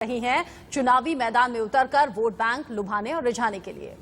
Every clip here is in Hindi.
रही हैं चुनावी मैदान में उतरकर वोट बैंक लुभाने और रिझाने के लिए।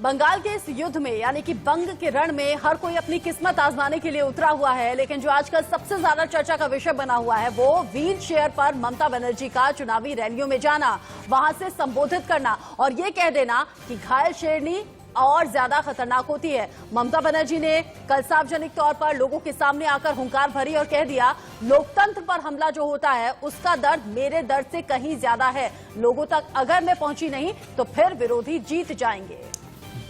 बंगाल के इस युद्ध में यानी कि बंग के रण में हर कोई अपनी किस्मत आजमाने के लिए उतरा हुआ है, लेकिन जो आजकल सबसे ज्यादा चर्चा का विषय बना हुआ है वो व्हील चेयर पर ममता बनर्जी का चुनावी रैलियों में जाना, वहां से संबोधित करना और ये कह देना कि घायल शेरनी और ज्यादा खतरनाक होती है। ममता बनर्जी ने कल सार्वजनिक तौर पर लोगों के सामने आकर हुंकार भरी और कह दिया, लोकतंत्र पर हमला जो होता है उसका दर्द मेरे दर्द से कहीं ज्यादा है। लोगों तक अगर मैं पहुंची नहीं तो फिर विरोधी जीत जाएंगे।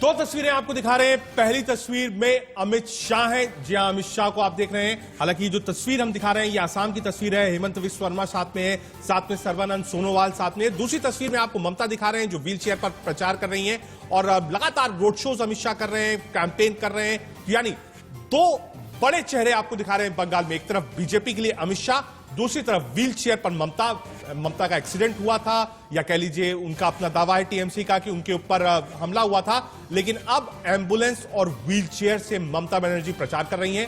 दो तस्वीरें आपको दिखा रहे हैं। पहली तस्वीर में अमित शाह हैं। जी हां, अमित शाह को आप देख रहे हैं। हालांकि जो तस्वीर हम दिखा रहे हैं ये आसाम की तस्वीर है। हेमंत विश्व शर्मा साथ में है, साथ में सर्बानंद सोनोवाल साथ में है। दूसरी तस्वीर में आपको ममता दिखा रहे हैं जो व्हील चेयर पर प्रचार कर रही हैं और लगातार रोड शोज अमित शाह कर रहे हैं, कैंपेन कर रहे हैं। यानी दो बड़े चेहरे आपको दिखा रहे हैं बंगाल में। एक तरफ बीजेपी के लिए अमित शाह, दूसरी तरफ व्हील चेयर पर ममता का एक्सीडेंट हुआ था, या कह लीजिए उनका अपना दावा है टीएमसी का कि उनके ऊपर हमला हुआ था, लेकिन अब एम्बुलेंस और व्हील चेयर से ममता बनर्जी प्रचार कर रही हैं।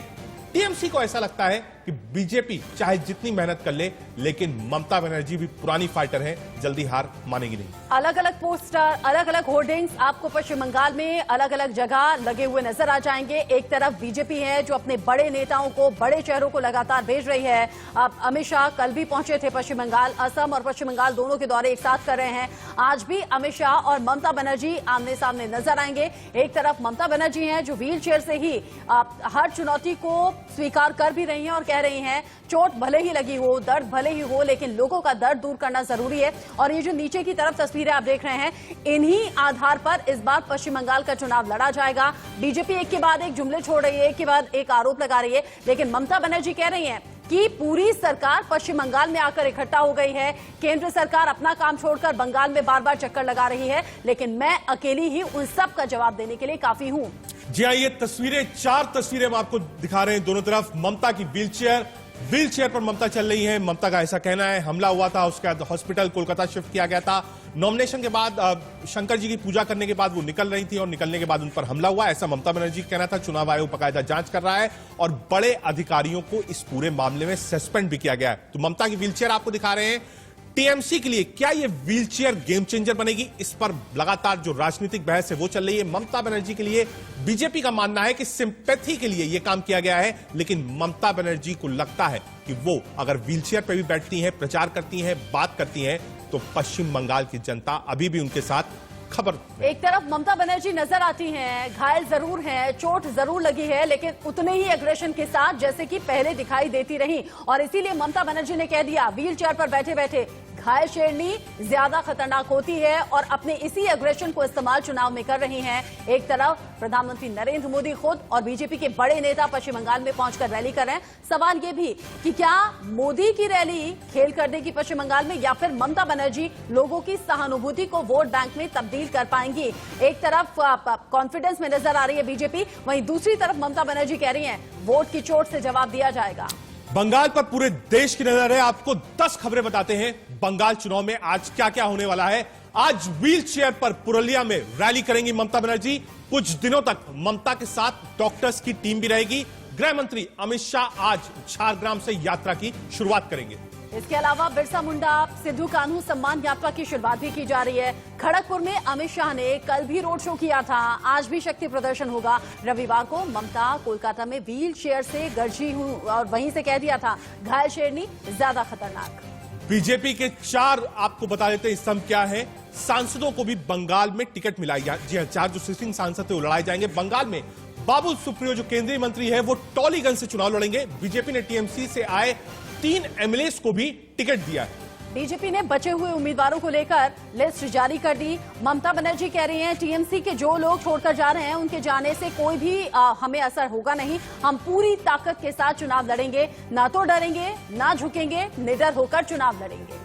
टीएमसी को ऐसा लगता है कि बीजेपी चाहे जितनी मेहनत कर ले, लेकिन ममता बनर्जी भी पुरानी फाइटर हैं, जल्दी हार मानेगी नहीं। अलग अलग पोस्टर, अलग अलग होर्डिंग्स आपको पश्चिम बंगाल में अलग अलग जगह लगे हुए नजर आ जाएंगे। एक तरफ बीजेपी है जो अपने बड़े नेताओं को, बड़े चेहरों को लगातार भेज रही है। अब अमित शाह कल भी पहुंचे थे पश्चिम बंगाल, असम और पश्चिम बंगाल दोनों के दौरे एक साथ कर रहे हैं। आज भी अमित शाह और ममता बनर्जी आमने सामने नजर आएंगे। एक तरफ ममता बनर्जी हैं जो व्हील चेयर से ही हर चुनौती को स्वीकार कर भी रही हैं और कह रही हैं चोट भले ही लगी हो, दर्द भले ही हो, लेकिन लोगों का दर्द दूर करना जरूरी है। और ये जो नीचे की तरफ तस्वीरें आप देख रहे हैं, इन्हीं आधार पर इस बार पश्चिम बंगाल का चुनाव लड़ा जाएगा। बीजेपी एक के बाद एक जुमले छोड़ रही है, एक के बाद एक आरोप लगा रही है, लेकिन ममता बनर्जी कह रही हैं कि पूरी सरकार पश्चिम बंगाल में आकर इकट्ठा हो गई है। केंद्र सरकार अपना काम छोड़कर बंगाल में बार बार चक्कर लगा रही है, लेकिन मैं अकेली ही उन सब का जवाब देने के लिए काफी हूं। जी हाँ, ये तस्वीरें, 4 तस्वीरें हम आपको दिखा रहे हैं। दोनों तरफ ममता की व्हील चेयर पर ममता चल रही है। ममता का ऐसा कहना है हमला हुआ था, उसके बाद हॉस्पिटल कोलकाता शिफ्ट किया गया था। नॉमिनेशन के बाद शंकर जी की पूजा करने के बाद वो निकल रही थी और निकलने के बाद उन पर हमला हुआ, ऐसा ममता बनर्जी का कहना था। चुनाव आयोग बाकायदा जांच कर रहा है और बड़े अधिकारियों को इस पूरे मामले में सस्पेंड भी किया गया है। तो ममता की व्हील चेयर आपको दिखा रहे हैं। टीएमसी के लिए क्या ये व्हील चेयर गेम चेंजर बनेगी, इस पर लगातार जो राजनीतिक बहस है वो चल रही है। ममता बनर्जी के लिए बीजेपी का मानना है कि सिंपैथी के लिए यह काम किया गया है, लेकिन ममता बनर्जी को लगता है कि वो अगर व्हील चेयर पर भी बैठती हैं, प्रचार करती हैं, बात करती हैं, तो पश्चिम बंगाल की जनता अभी भी उनके साथ खबर। एक तरफ ममता बनर्जी नजर आती हैं, घायल जरूर हैं, चोट जरूर लगी है, लेकिन उतने ही एग्रेशन के साथ जैसे कि पहले दिखाई देती रही। और इसीलिए ममता बनर्जी ने कह दिया, व्हील चेयर पर बैठे बैठे घायल शेरनी ज्यादा खतरनाक होती है और अपने इसी एग्रेशन को इस्तेमाल चुनाव में कर रही हैं। एक तरफ प्रधानमंत्री नरेंद्र मोदी खुद और बीजेपी के बड़े नेता पश्चिम बंगाल में पहुंचकर रैली कर रहे हैं। सवाल ये भी कि क्या मोदी की रैली खेल कर देगी पश्चिम बंगाल में, या फिर ममता बनर्जी लोगों की सहानुभूति को वोट बैंक में तब्दील कर पाएंगी। एक तरफ कॉन्फिडेंस में नजर आ रही है बीजेपी, वहीं दूसरी तरफ ममता बनर्जी कह रही हैं वोट की चोट से जवाब दिया जाएगा। बंगाल पर पूरे देश की नजर है। आपको 10 खबरें बताते हैं बंगाल चुनाव में आज क्या क्या होने वाला है। आज व्हील चेयर पर पुरुलिया में रैली करेंगी ममता बनर्जी। कुछ दिनों तक ममता के साथ डॉक्टर्स की टीम भी रहेगी। गृह मंत्री अमित शाह आज झारग्राम से यात्रा की शुरुआत करेंगे। इसके अलावा बिरसा मुंडा सिद्धू कान्हू सम्मान यात्रा की शुरुआत भी की जा रही है। खड़गपुर में अमित शाह ने कल भी रोड शो किया था, आज भी शक्ति प्रदर्शन होगा। रविवार को ममता कोलकाता में व्हील चेयर से गरजी हूं और वहीं से कह दिया था घायल शेरनी ज्यादा खतरनाक। बीजेपी के 4 आपको बता देते हैं स्तंभ क्या है। सांसदों को भी बंगाल में टिकट मिला। जी हाँ, 4 जो सिटिंग सांसद थे वो लड़ाए जाएंगे। बंगाल में बाबुल सुप्रियो जो केंद्रीय मंत्री है वो टॉलीगंज से चुनाव लड़ेंगे। बीजेपी ने टीएमसी से आए 3 एमएलए को भी टिकट दिया है। बीजेपी ने बचे हुए उम्मीदवारों को लेकर लिस्ट जारी कर दी। ममता बनर्जी कह रही हैं टीएमसी के जो लोग छोड़कर जा रहे हैं उनके जाने से कोई भी हमें असर होगा नहीं। हम पूरी ताकत के साथ चुनाव लड़ेंगे, ना तो डरेंगे ना झुकेंगे, निडर होकर चुनाव लड़ेंगे।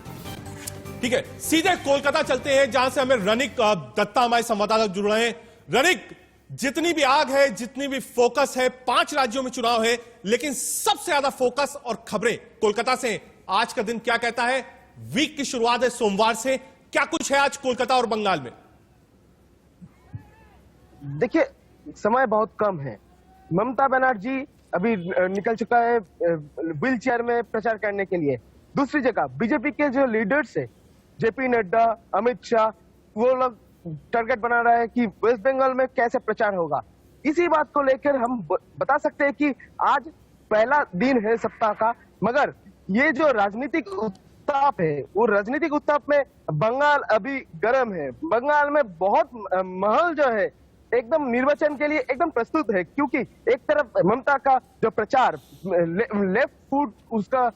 ठीक है, सीधे कोलकाता चलते हैं जहां से हमें रनिक दत्ता हमारे संवाददाता जुड़ रहे हैं। रनिक, जितनी भी आग है, जितनी भी फोकस है, 5 राज्यों में चुनाव है, लेकिन सबसे ज्यादा फोकस और खबरें कोलकाता से। आज का दिन क्या कहता है? वीक की शुरुआत है सोमवार से, क्या कुछ है आज कोलकाता और बंगाल में? देखिए, समय बहुत कम है। ममता बनर्जी अभी निकल चुका है व्हील चेयर में प्रचार करने के लिए। दूसरी जगह बीजेपी के जो लीडर्स है, जेपी नड्डा, अमित शाह, वो लोग टारगेट बना रहा है कि वेस्ट बंगाल में कैसे प्रचार होगा। इसी बात को लेकर हम बता सकते हैं कि आज पहला दिन है सप्ताह का, मगर ये जो राजनीतिक उत्ताप है, वो राजनीतिक उत्ताप में बंगाल अभी गर्म है। बंगाल में बहुत माहौल जो है एकदम निर्वाचन के लिए एकदम प्रस्तुत है, क्योंकि एक तरफ ममता का जो प्रचार लेफ्ट फुट उसका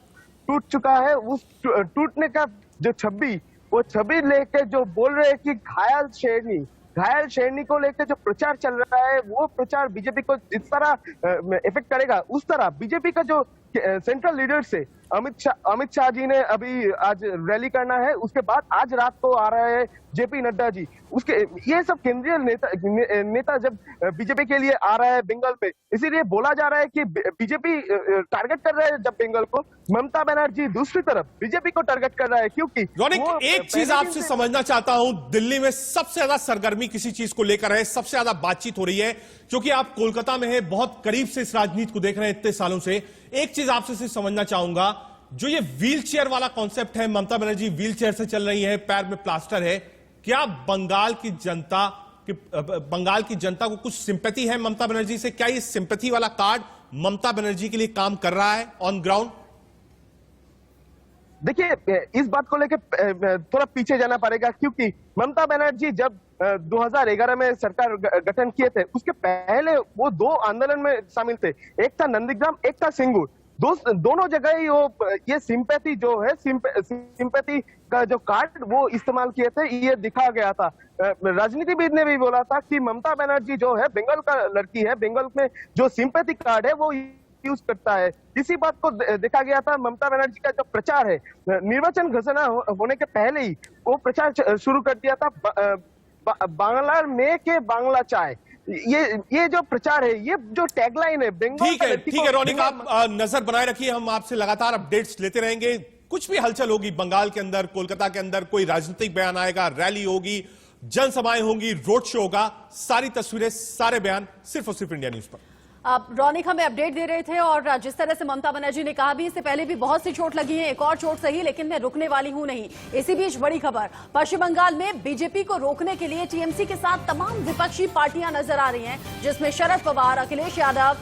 टूट चुका है, उस टूटने का जो छवि लेके जो बोल रहे हैं कि घायल शेरनी को लेकर जो प्रचार चल रहा है, वो प्रचार बीजेपी को जिस तरह इफेक्ट करेगा, उस तरह बीजेपी का जो सेंट्रल लीडर्स है, अमित शाह जी ने अभी आज रैली करना है, उसके बाद आज रात को आ रहे हैं जेपी नड्डा जी। उसके ये सब केंद्रीय नेता जब बीजेपी के लिए आ रहा है बंगाल पे, इसीलिए बोला जा रहा है कि बीजेपी टारगेट कर रहा है जब बंगाल को, ममता बनर्जी दूसरी तरफ बीजेपी को टारगेट कर रहा है। क्योंकि रौनिक, एक चीज आपसे समझना चाहता हूं, दिल्ली में सबसे ज्यादा सरगर्मी किसी चीज को लेकर है, सबसे ज्यादा बातचीत हो रही है, क्योंकि आप कोलकाता में है, बहुत करीब से इस राजनीति को देख रहे हैं इतने सालों से। एक चीज आपसे सिर्फ समझना चाहूंगा, जो ये व्हील चेयर वाला कॉन्सेप्ट है, ममता बनर्जी व्हील चेयर से चल रही है, पैर में प्लास्टर है, क्या बंगाल की जनता को कुछ सिंपैथी है ममता बनर्जी से? क्या ये सिंपैथी वाला कार्ड ममता बनर्जी के लिए काम कर रहा है ऑन ग्राउंड? देखिए, इस बात को लेकर थोड़ा पीछे जाना पड़ेगा, क्योंकि ममता बनर्जी जब 2011 में सरकार गठन किए थे, उसके पहले वो दो आंदोलन में शामिल थे। एक था नंदीग्राम, एक था सिंगूर। दोनों जगह ही वो ये सिंपैथी जो है, सिंपैथी का जो कार्ड वो इस्तेमाल किए थे, ये दिखा गया था। राजनीतिविद ने भी बोला था कि ममता बनर्जी जो है बंगाल का लड़की है, बंगाल में जो सिंपैथी कार्ड है वो यूज करता है। इसी बात को देखा गया था। ममता बनर्जी का जो प्रचार है, निर्वाचन घोषणा होने के पहले ही वो प्रचार शुरू कर दिया था, बांग्ला में के बांग्ला चाय। ये जो प्रचार है, ये जो टैगलाइन है, ठीक है रौनिक, आप नजर बनाए रखिए, हम आपसे लगातार अपडेट्स लेते रहेंगे। कुछ भी हलचल होगी बंगाल के अंदर, कोलकाता के अंदर, कोई राजनीतिक बयान आएगा, रैली होगी, जनसभाएं होंगी, रोड शो होगा, सारी तस्वीरें, सारे बयान सिर्फ और सिर्फ इंडिया न्यूज पर। रौनिक हमें अपडेट दे रहे थे, और जिस तरह से ममता बनर्जी ने कहा भी, इससे पहले भी बहुत सी चोट लगी है, एक और चोट सही, लेकिन मैं रुकने वाली हूं नहीं। इसी बीच बड़ी खबर, पश्चिम बंगाल में बीजेपी को रोकने के लिए टीएमसी के साथ तमाम विपक्षी पार्टियां नजर आ रही हैं, जिसमें शरद पवार, अखिलेश यादव,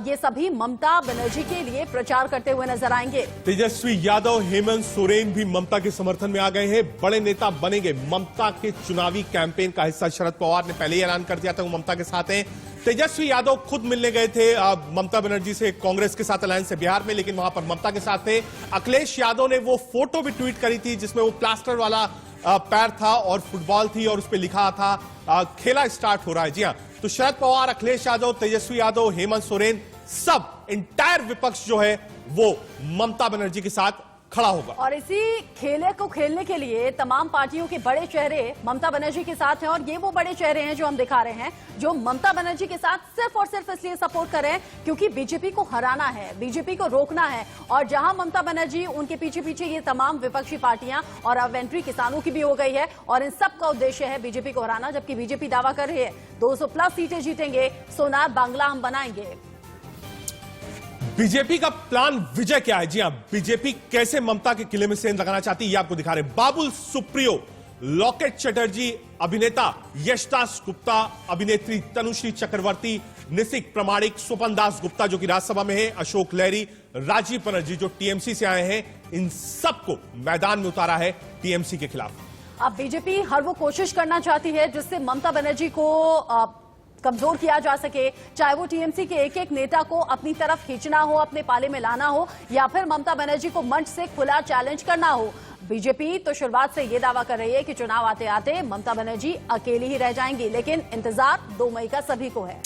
ये सभी ममता बनर्जी के लिए प्रचार करते हुए नजर आएंगे। तेजस्वी यादव, हेमंत सोरेन भी ममता के समर्थन में आ गए हैं, बड़े नेता बनेंगे। ममता के चुनावी कैंपेन का हिस्सा शरद पवार ने पहले ही ऐलान कर दिया था, वो ममता के साथ हैं। तेजस्वी यादव खुद मिलने गए थे ममता बनर्जी से, कांग्रेस के साथ अलायंस है बिहार में, लेकिन वहां पर ममता के साथ थे। अखिलेश यादव ने वो फोटो भी ट्वीट करी थी जिसमें वो प्लास्टर वाला पैर था और फुटबॉल थी, और उस पर लिखा था खेला स्टार्ट हो रहा है। जी हाँ, तो शरद पवार, अखिलेश यादव, तेजस्वी यादव, हेमंत सोरेन, सब इंटायर विपक्ष जो है वो ममता बनर्जी के साथ खड़ा होगा। और इसी खेले को खेलने के लिए तमाम पार्टियों के बड़े चेहरे ममता बनर्जी के साथ हैं, और ये वो बड़े चेहरे हैं जो हम दिखा रहे हैं, जो ममता बनर्जी के साथ सिर्फ और सिर्फ इसलिए सपोर्ट कर रहे हैं क्योंकि बीजेपी को हराना है, बीजेपी को रोकना है। और जहां ममता बनर्जी, उनके पीछे पीछे ये तमाम विपक्षी पार्टियां, और अब एंट्री किसानों की भी हो गई है, और इन सब का उद्देश्य है बीजेपी को हराना। जबकि बीजेपी दावा कर रही है 200+ सीटें जीतेंगे, सोनार बांग्ला हम बनाएंगे। बीजेपी का प्लान विजय क्या है? जी हां, बीजेपी कैसे ममता के किले में सेंध लगाना चाहती है, ये आपको दिखा रहे हैं। बाबुल सुप्रियो, लॉकेट चटर्जी, अभिनेता यशदास गुप्ता, अभिनेत्री तनुश्री चक्रवर्ती, निसिक प्रमाणिक, स्वपन दास गुप्ता जो कि राज्यसभा में है, अशोक लहरी, राजीव बनर्जी जो टीएमसी से आए हैं, इन सबको मैदान में उतारा है टीएमसी के खिलाफ। अब बीजेपी हर वो कोशिश करना चाहती है जिससे ममता बनर्जी को कमजोर किया जा सके, चाहे वो टीएमसी के एक एक नेता को अपनी तरफ खींचना हो, अपने पाले में लाना हो, या फिर ममता बनर्जी को मंच से खुला चैलेंज करना हो। बीजेपी तो शुरुआत से ये दावा कर रही है कि चुनाव आते आते ममता बनर्जी अकेली ही रह जाएंगी, लेकिन इंतजार 2 मई का सभी को है।